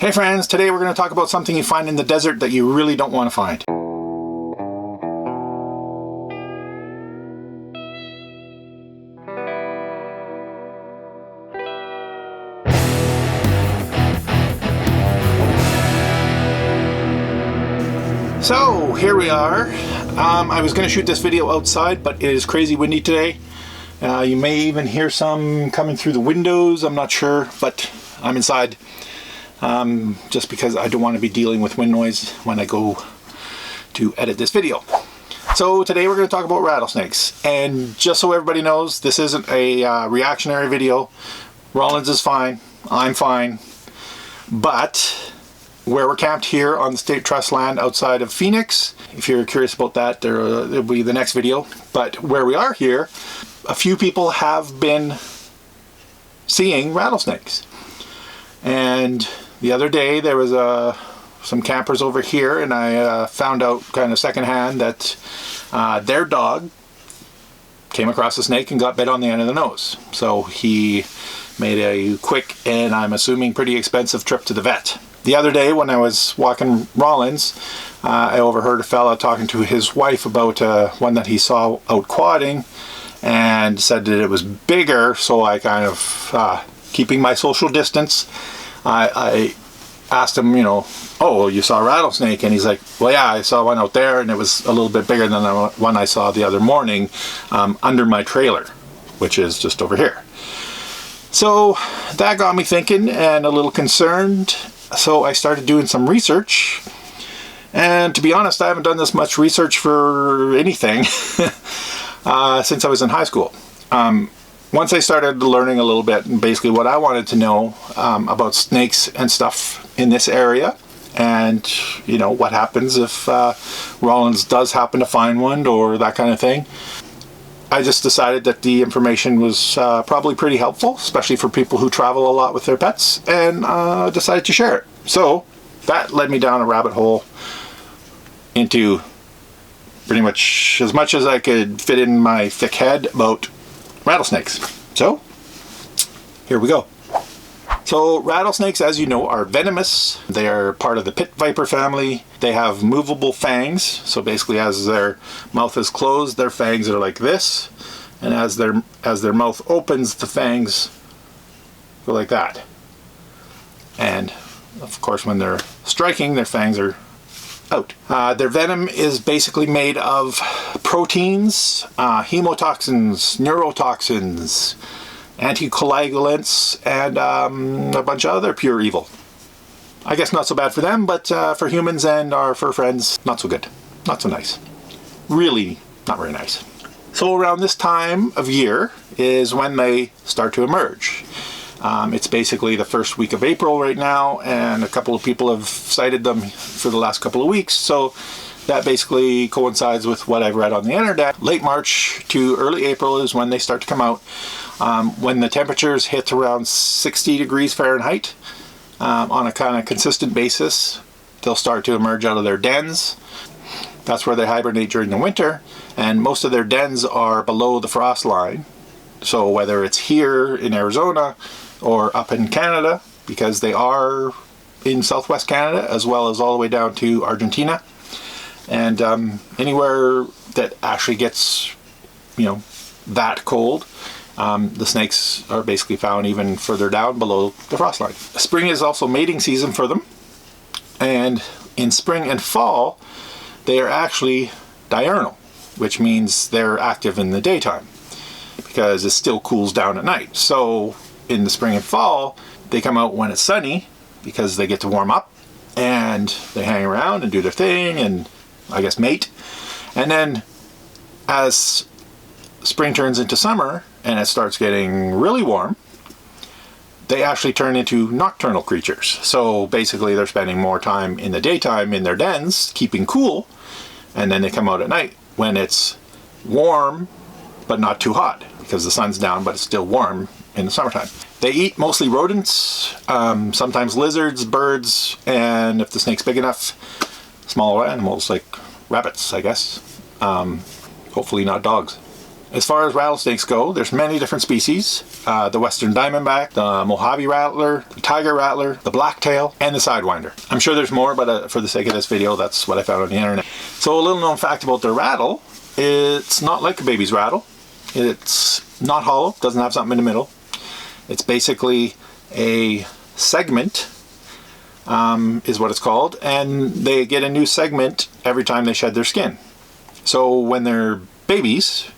Hey friends, today we're going to talk about something you find in the desert that you really don't want to find. So here we are. I was going to shoot this video outside, but it is crazy windy today. You may even hear some coming through the windows, I'm not sure, but I'm inside. Just because I don't want to be dealing with wind noise when I go to edit this video. So today we're going to talk about rattlesnakes, and just so everybody knows, this isn't a reactionary video. Rollins is fine, I'm fine, but where we're camped here on the state trust land outside of Phoenix, if you're curious about that, there'll be the next video. But where we are here, a few people have been seeing rattlesnakes, and the other day there was some campers over here, and I found out kind of secondhand that their dog came across a snake and got bit on the end of the nose. So he made a quick, and I'm assuming pretty expensive, trip to the vet. The other day when I was walking Rollins, I overheard a fella talking to his wife about one that he saw out quadding, and said that it was bigger, so I kind of, keeping my social distance, I asked him, you know, oh, you saw a rattlesnake? And he's like, well, yeah, I saw one out there, and it was a little bit bigger than the one I saw the other morning under my trailer, which is just over here. So that got me thinking and a little concerned. So I started doing some research. And to be honest, I haven't done this much research for anything since I was in high school. Once I started learning a little bit, and basically what I wanted to know about snakes and stuff in this area, and you know what happens if Rollins does happen to find one or that kind of thing, I just decided that the information was probably pretty helpful, especially for people who travel a lot with their pets, and decided to share it. So that led me down a rabbit hole into pretty much as I could fit in my thick head about rattlesnakes. So here we go. So rattlesnakes, as you know, are venomous. They are part of the pit viper family. They have movable fangs. So basically, as their mouth is closed, their fangs are like this, and as their mouth opens, the fangs go like that. And of course, when they're striking, their fangs are out. Their venom is basically made of proteins, hemotoxins, neurotoxins, anticoagulants, and a bunch of other pure evil. I guess not so bad for them, but for humans and our fur friends, not so good. Not so nice. Really not very nice. So around this time of year is when they start to emerge. It's basically the first week of April right now, and a couple of people have cited them for the last couple of weeks, so that basically coincides with what I've read on the internet. Late March to early April is when they start to come out. When the temperatures hit around 60 degrees Fahrenheit on a kind of consistent basis, they'll start to emerge out of their dens. That's where they hibernate during the winter, and most of their dens are below the frost line. So whether it's here in Arizona or up in Canada, because they are in southwest Canada as well as all the way down to Argentina, and anywhere that actually gets, you know, that cold, the snakes are basically found even further down below the frost line. Spring is also mating season for them, and in spring and fall they are actually diurnal, which means they're active in the daytime because it still cools down at night. So in the spring and fall they come out when it's sunny because they get to warm up, and they hang around and do their thing and I guess mate. And then as spring turns into summer and it starts getting really warm, they actually turn into nocturnal creatures. So basically they're spending more time in the daytime in their dens keeping cool, and then they come out at night when it's warm but not too hot because the sun's down but it's still warm in the summertime. They eat mostly rodents, sometimes lizards, birds, and if the snake's big enough, smaller animals like rabbits, I guess. Hopefully not dogs. As far as rattlesnakes go, there's many different species. The western diamondback, the Mojave rattler, the tiger rattler, the blacktail, and the sidewinder. I'm sure there's more, but for the sake of this video, that's what I found on the internet. So a little known fact about their rattle, it's not like a baby's rattle. It's not hollow, doesn't have something in the middle. It's basically a segment, is what it's called, and they get a new segment every time they shed their skin. So when they're babies,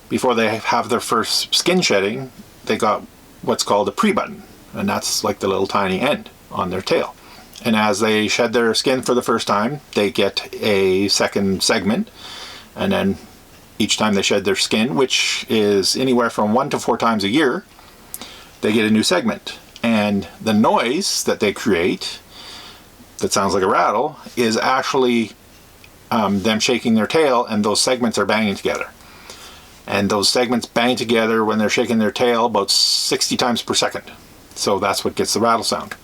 before they have their first skin shedding, they got what's called a pre-button, and that's like the little tiny end on their tail. And as they shed their skin for the first time, they get a second segment, and then each time they shed their skin, which is anywhere from 1 to 4 times a year, they get a new segment. And the noise that they create, that sounds like a rattle, is actually them shaking their tail, and those segments are banging together. And those segments bang together when they're shaking their tail about 60 times per second. So that's what gets the rattle sound.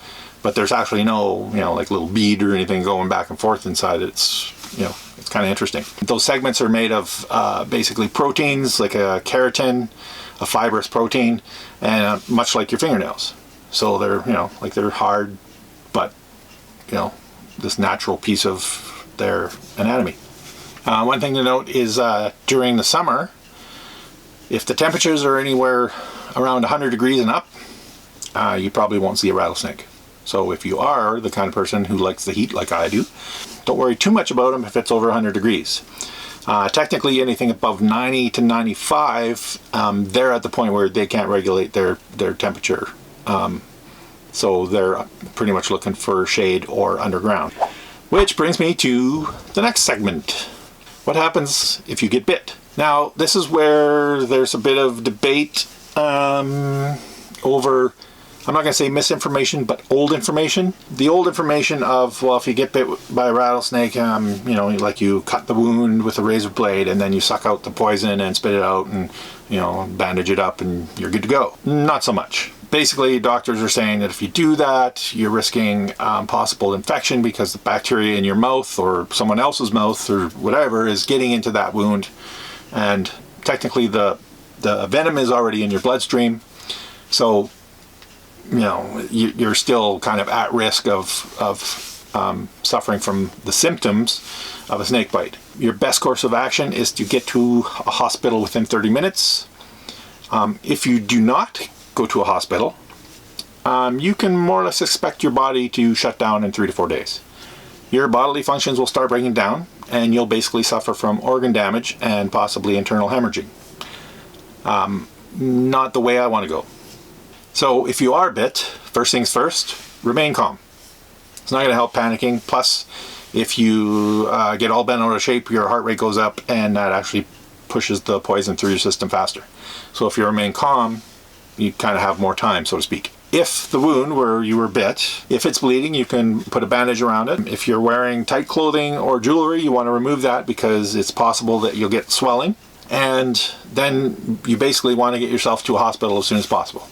But there's actually no, like little bead or anything going back and forth inside it. It's, it's kind of interesting. Those segments are made of basically proteins, like a keratin, a fibrous protein, and much like your fingernails. So they're, like they're hard, but, this natural piece of their anatomy. One thing to note is during the summer, if the temperatures are anywhere around 100 degrees and up, you probably won't see a rattlesnake. So if you are the kind of person who likes the heat like I do, don't worry too much about them if it's over 100 degrees. Technically anything above 90 to 95, they're at the point where they can't regulate their temperature. So they're pretty much looking for shade or underground. Which brings me to the next segment. What happens if you get bit? Now, this is where there's a bit of debate over, I'm not going to say misinformation, but old information. The old information of, well, if you get bit by a rattlesnake, like you cut the wound with a razor blade and then you suck out the poison and spit it out and, bandage it up and you're good to go. Not so much. Basically, doctors are saying that if you do that, you're risking possible infection because the bacteria in your mouth or someone else's mouth or whatever is getting into that wound. And technically the venom is already in your bloodstream. So, you're still kind of at risk of suffering from the symptoms of a snake bite. Your best course of action is to get to a hospital within 30 minutes. If you do not go to a hospital, you can more or less expect your body to shut down in 3 to 4 days. Your bodily functions will start breaking down, and you'll basically suffer from organ damage and possibly internal hemorrhaging. Not the way I want to go. So if you are bit, first things first, remain calm. It's not going to help panicking. Plus, if you get all bent out of shape, your heart rate goes up, and that actually pushes the poison through your system faster. So if you remain calm, you kind of have more time, so to speak. If the wound where you were bit, if it's bleeding, you can put a bandage around it. If you're wearing tight clothing or jewelry, you want to remove that because it's possible that you'll get swelling. And then you basically want to get yourself to a hospital as soon as possible.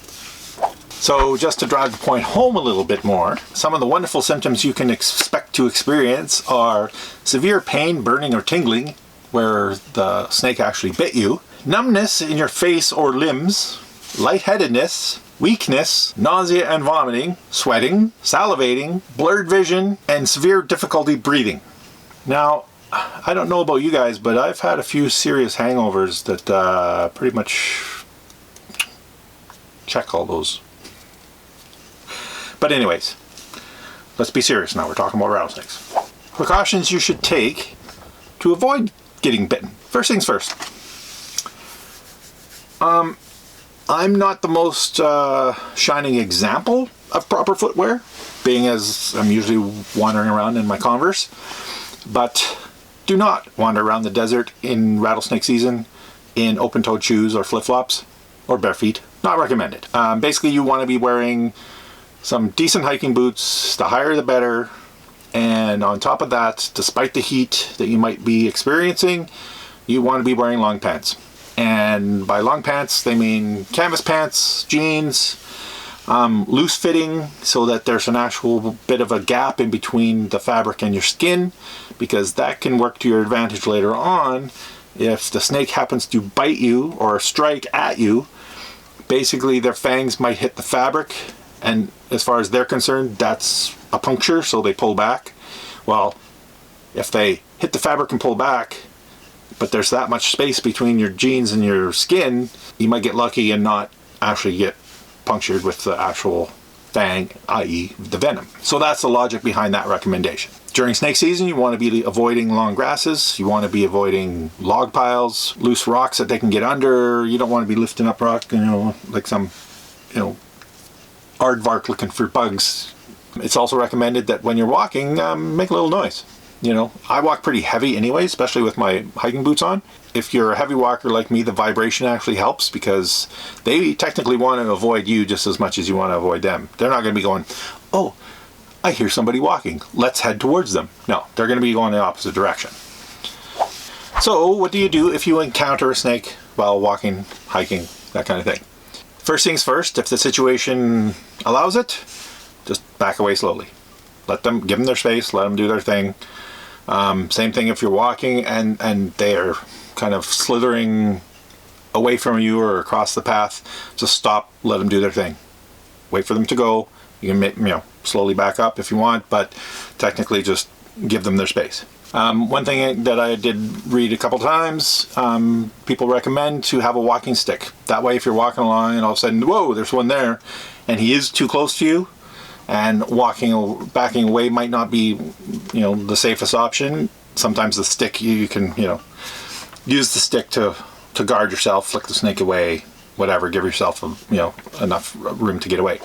So just to drive the point home a little bit more, some of the wonderful symptoms you can expect to experience are severe pain, burning, or tingling where the snake actually bit you, numbness in your face or limbs, lightheadedness, weakness, nausea and vomiting, sweating, salivating, blurred vision, and severe difficulty breathing. Now, I don't know about you guys, but I've had a few serious hangovers that pretty much check all those. But anyways, let's be serious now. We're talking about rattlesnakes. Precautions you should take to avoid getting bitten. First things first. I'm not the most shining example of proper footwear, being as I'm usually wandering around in my Converse, but do not wander around the desert in rattlesnake season in open-toed shoes or flip-flops or bare feet. Not recommended. Basically, you want to be wearing some decent hiking boots. The higher the better. And on top of that, despite the heat that you might be experiencing, you want to be wearing long pants. And by long pants, they mean canvas pants, jeans, loose fitting so that there's an actual bit of a gap in between the fabric and your skin, because that can work to your advantage later on If the snake happens to bite you or strike at you, basically their fangs might hit the fabric, and as far as they're concerned, that's a puncture, so they pull back. Well, if they hit the fabric and pull back, but there's that much space between your jeans and your skin, you might get lucky and not actually get punctured with the actual fang, i.e. the venom. So that's the logic behind that recommendation. During snake season, you want to be avoiding long grasses. You want to be avoiding log piles, loose rocks that they can get under. You don't want to be lifting up rock, like some, aardvark looking for bugs. It's also recommended that when you're walking, make a little noise. I walk pretty heavy anyway, especially with my hiking boots on. If you're a heavy walker like me, the vibration actually helps because they technically want to avoid you just as much as you want to avoid them. They're not going to be going, oh, I hear somebody walking, let's head towards them. No, they're going to be going the opposite direction. So what do you do if you encounter a snake while walking, hiking, that kind of thing? First things first, if the situation allows it, just back away slowly. Give them their space, let them do their thing. Same thing if you're walking and they're kind of slithering away from you or across the path, just stop, let them do their thing. Wait for them to go. You can slowly back up if you want, but technically just give them their space. One thing that I did read a couple times, people recommend to have a walking stick. That way if you're walking along and all of a sudden, whoa, there's one there, and he is too close to you, and backing away might not be, the safest option. Sometimes the stick, you can, use the stick to guard yourself, flick the snake away, whatever, give yourself, enough room to get away.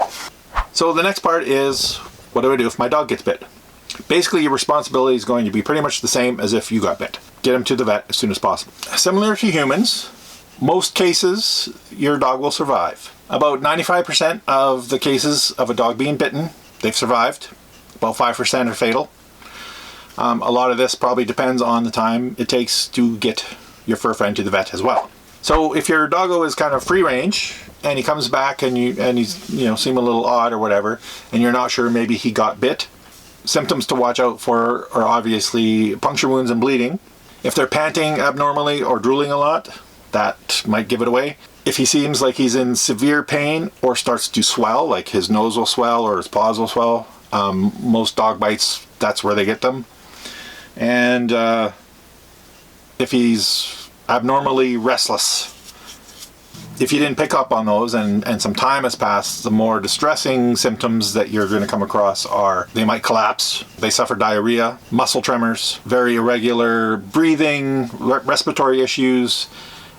So the next part is, what do I do if my dog gets bit? Basically, your responsibility is going to be pretty much the same as if you got bit. Get him to the vet as soon as possible. Similar to humans, most cases, your dog will survive. About 95% of the cases of a dog being bitten, they've survived. About 5% are fatal. A lot of this probably depends on the time it takes to get your fur friend to the vet as well. So if your doggo is kind of free range and he comes back and he's seem a little odd or whatever, and you're not sure maybe he got bit, symptoms to watch out for are obviously puncture wounds and bleeding. If they're panting abnormally or drooling a lot, that might give it away. If he seems like he's in severe pain or starts to swell, like his nose will swell or his paws will swell, most dog bites, that's where they get them. And if he's abnormally restless, if you didn't pick up on those and some time has passed, the more distressing symptoms that you're going to come across are they might collapse, they suffer diarrhea, muscle tremors, very irregular breathing, respiratory issues,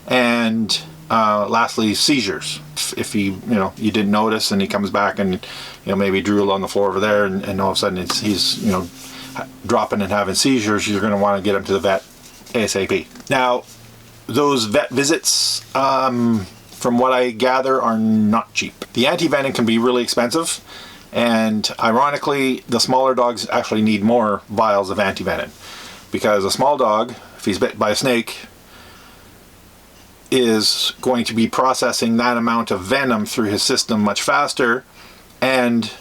and lastly, seizures. If you didn't notice and he comes back and maybe drool on the floor over there and all of a sudden he's dropping and having seizures, you're going to want to get him to the vet ASAP. Now, those vet visits, from what I gather, are not cheap. The anti-venin can be really expensive, and ironically, the smaller dogs actually need more vials of anti-venin, because a small dog, if he's bit by a snake, is going to be processing that amount of venom through his system much faster, and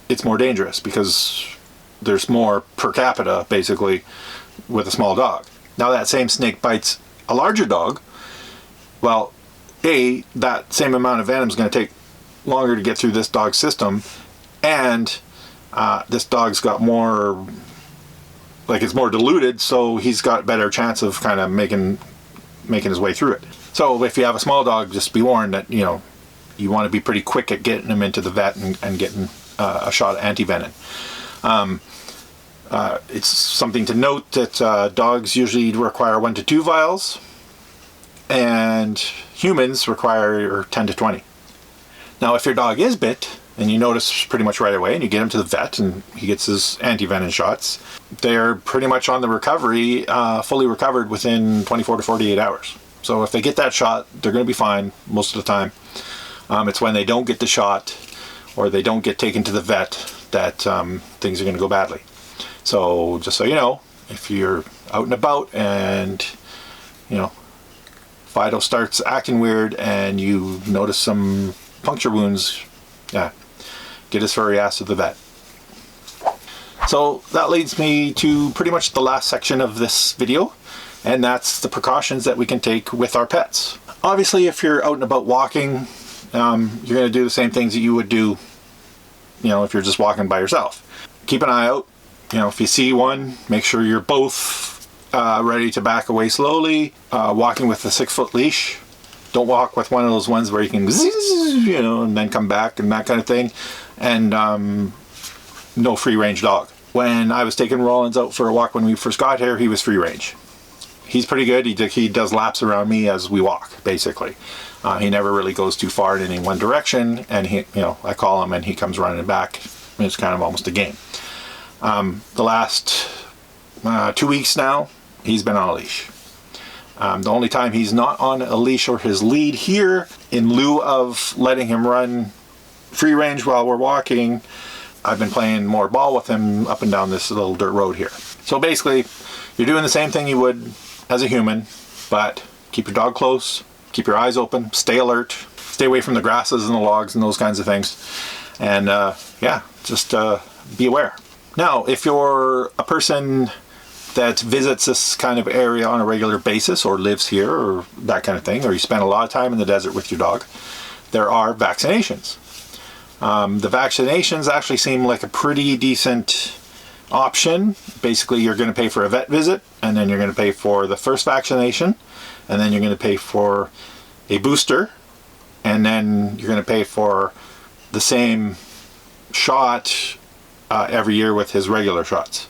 it's more dangerous because there's more per capita, basically, with a small dog. Now that same snake bites a larger dog, well, that same amount of venom is going to take longer to get through this dog's system, and this dog's got more, it's more diluted, so he's got better chance of kind of making his way through it. So if you have a small dog, just be warned that you want to be pretty quick at getting him into the vet and getting a shot of anti-venin. It's something to note that dogs usually require 1 to 2 vials, and humans require 10 to 20. Now, if your dog is bit, and you notice pretty much right away, and you get him to the vet, and he gets his anti-venin shots, they're pretty much on the recovery, fully recovered within 24 to 48 hours. So if they get that shot, they're going to be fine most of the time. It's when they don't get the shot, or they don't get taken to the vet, that things are going to go badly. So just so you know, if you're out and about and Fido starts acting weird and you notice some puncture wounds, get his furry ass to the vet. So that leads me to pretty much the last section of this video. And that's the precautions that we can take with our pets. Obviously, if you're out and about walking, you're going to do the same things that you would do, if you're just walking by yourself. Keep an eye out. If you see one, make sure you're both ready to back away slowly. Walking with a 6-foot leash. Don't walk with one of those ones where you can and then come back and that kind of thing. And no free range dog. When I was taking Rollins out for a walk when we first got here, he was free range. He's pretty good. He does laps around me as we walk, basically. He never really goes too far in any one direction, and I call him and he comes running back. It's kind of almost a game. The last 2 weeks now, he's been on a leash. The only time he's not on a leash or his lead here, in lieu of letting him run free range while we're walking, I've been playing more ball with him up and down this little dirt road here. So basically, you're doing the same thing you would as a human, but keep your dog close, keep your eyes open, stay alert, stay away from the grasses and the logs and those kinds of things. And just be aware. Now, if you're a person that visits this kind of area on a regular basis or lives here or that kind of thing, or you spend a lot of time in the desert with your dog, there are vaccinations. The vaccinations actually seem like a pretty decent option. Basically, you're going to pay for a vet visit, and then you're going to pay for the first vaccination, and then you're going to pay for a booster, and then you're going to pay for the same shot every year with his regular shots.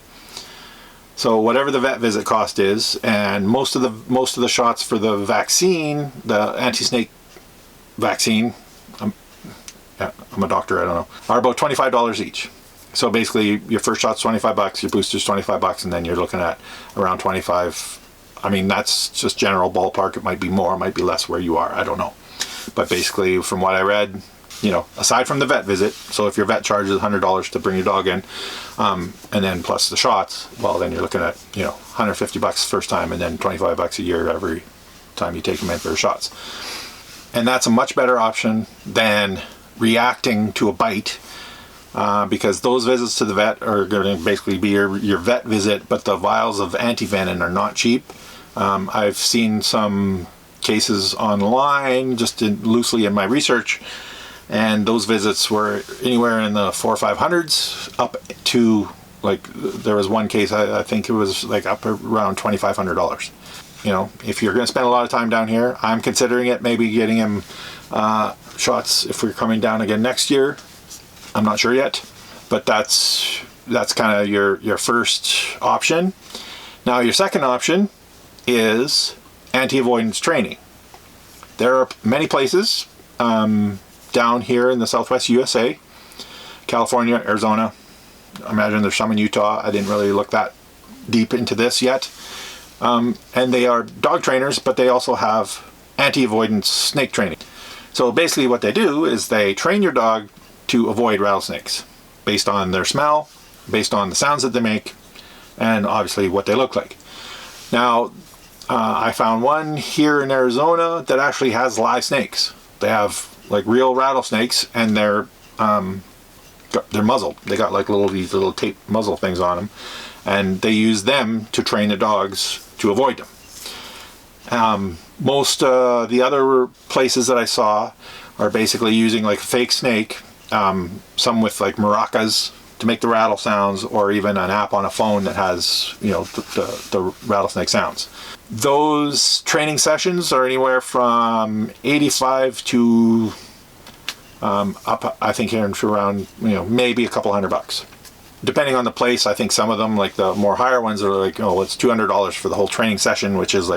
So whatever the vet visit cost is, and most of the shots for the vaccine, the anti-snake vaccine, I'm a doctor, I don't know, are about $25 each. So basically, your first shot's $25, your booster's $25, and then you're looking at around 25. I mean, that's just general ballpark. It might be more, it might be less where you are. I don't know. But basically, from what I read, aside from the vet visit, so if your vet charges $100 to bring your dog in, and then plus the shots, well, then you're looking at, $150 first time, and then $25 a year every time you take them in for shots. And that's a much better option than reacting to a bite, because those visits to the vet are going to basically be your vet visit, but the vials of anti-venin are not cheap. I've seen some cases online, just loosely in my research, and those visits were anywhere in the $400 or $500s up to, there was one case, I think it was up around $2,500. If you're going to spend a lot of time down here, I'm considering it, maybe getting him shots if we're coming down again next year. I'm not sure yet, but that's kind of your first option. Now, your second option is anti-avoidance training. There are many places down here in the Southwest USA, California, Arizona. I imagine there's some in Utah. I didn't really look that deep into this yet. And they are dog trainers, but they also have anti-avoidance snake training. So basically what they do is they train your dog to avoid rattlesnakes based on their smell, based on the sounds that they make, and obviously what they look like. Now, I found one here in Arizona that actually has live snakes. They have real rattlesnakes, and they're muzzled. They got these little tape muzzle things on them, and they use them to train the dogs to avoid them. Most the other places that I saw are basically using a fake snake, some with maracas to make the rattle sounds, or even an app on a phone that has the rattlesnake sounds. Those training sessions are anywhere from $85 to up, I think, here to around maybe a couple $100. Depending on the place, I think some of them, the more higher ones, are it's $200 for the whole training session, which is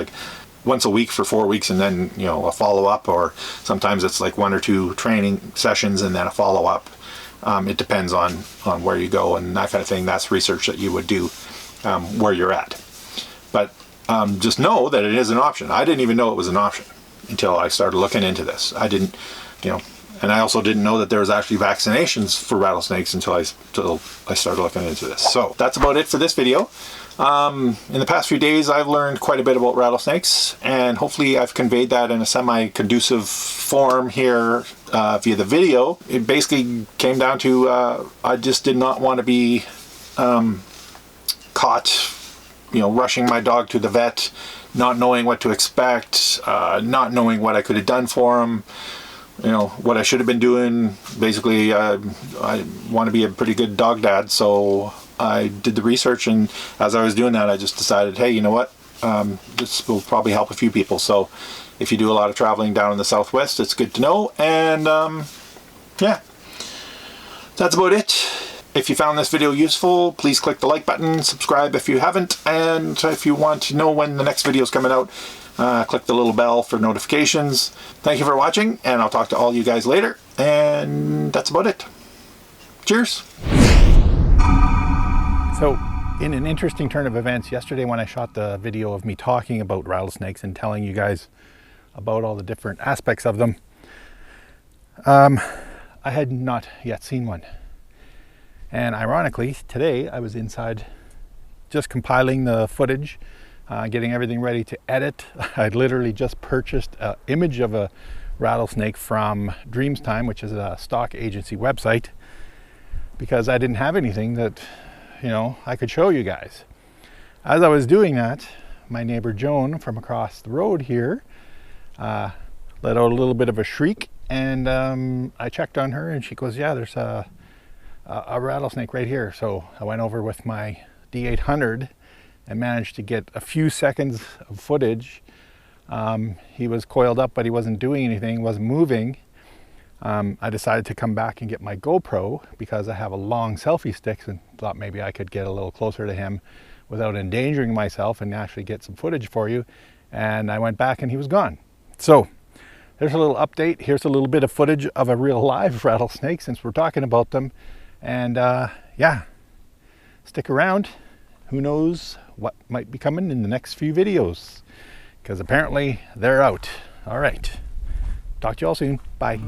once a week for 4 weeks, and then a follow-up, or sometimes it's 1 or 2 training sessions and then a follow-up. It depends on where you go and that kind of thing. That's research that you would do where you're at. But just know that it is an option. I didn't even know it was an option until I started looking into this. I didn't, and I also didn't know that there was actually vaccinations for rattlesnakes until I started looking into this. So that's about it for this video. In the past few days, I've learned quite a bit about rattlesnakes, and hopefully I've conveyed that in a semi-conducive form here via the video. It basically came down to I just did not want to be caught, rushing my dog to the vet not knowing what to expect, not knowing what I could have done for him, you know, what I should have been doing. Basically, I want to be a pretty good dog dad, so I did the research, and as I was doing that, I just decided, hey, you know what, this will probably help a few people. So if you do a lot of traveling down in the Southwest, it's good to know. And yeah, that's about it. If you found this video useful, please click the like button, subscribe if you haven't, and if you want to know when the next video is coming out, click the little bell for notifications. Thank you for watching, and I'll talk to all you guys later, and that's about it. Cheers! So, in an interesting turn of events, yesterday when I shot the video of me talking about rattlesnakes and telling you guys about all the different aspects of them, I had not yet seen one. And ironically, today I was inside just compiling the footage, getting everything ready to edit. I literally just purchased an image of a rattlesnake from Dreamstime, which is a stock agency website, because I didn't have anything that, you know, I could show you guys. As I was doing that, my neighbor Joan from across the road here let out a little bit of a shriek, and I checked on her, and she goes, yeah, there's a rattlesnake right here. So I went over with my D800 and managed to get a few seconds of footage. He was coiled up, but he wasn't doing anything, wasn't moving. I decided to come back and get my GoPro because I have a long selfie stick, and thought maybe I could get a little closer to him without endangering myself and actually get some footage for you. And I went back and he was gone. So there's a little update. Here's a little bit of footage of a real live rattlesnake, since we're talking about them. And yeah, stick around. Who knows what might be coming in the next few videos, because apparently they're out. All right, talk to you all soon. Bye.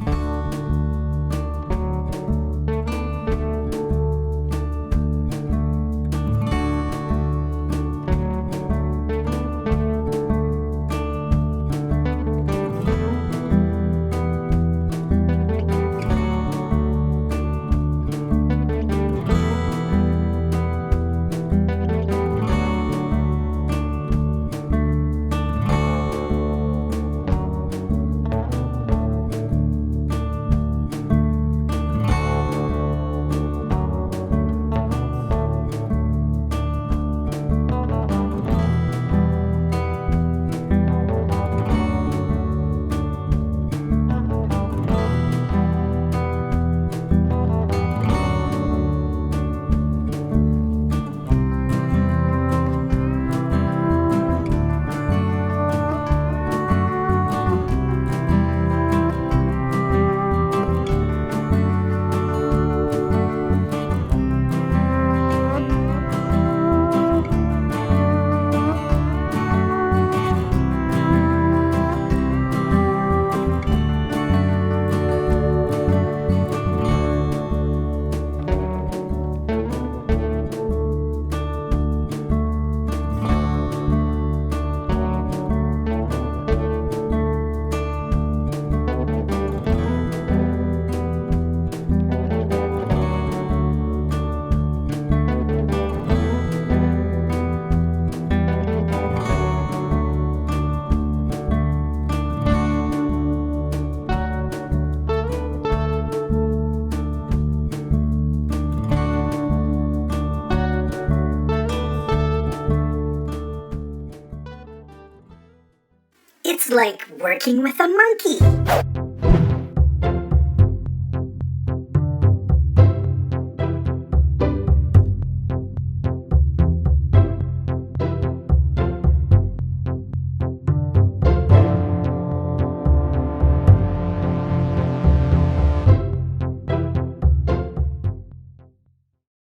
It's like working with a monkey.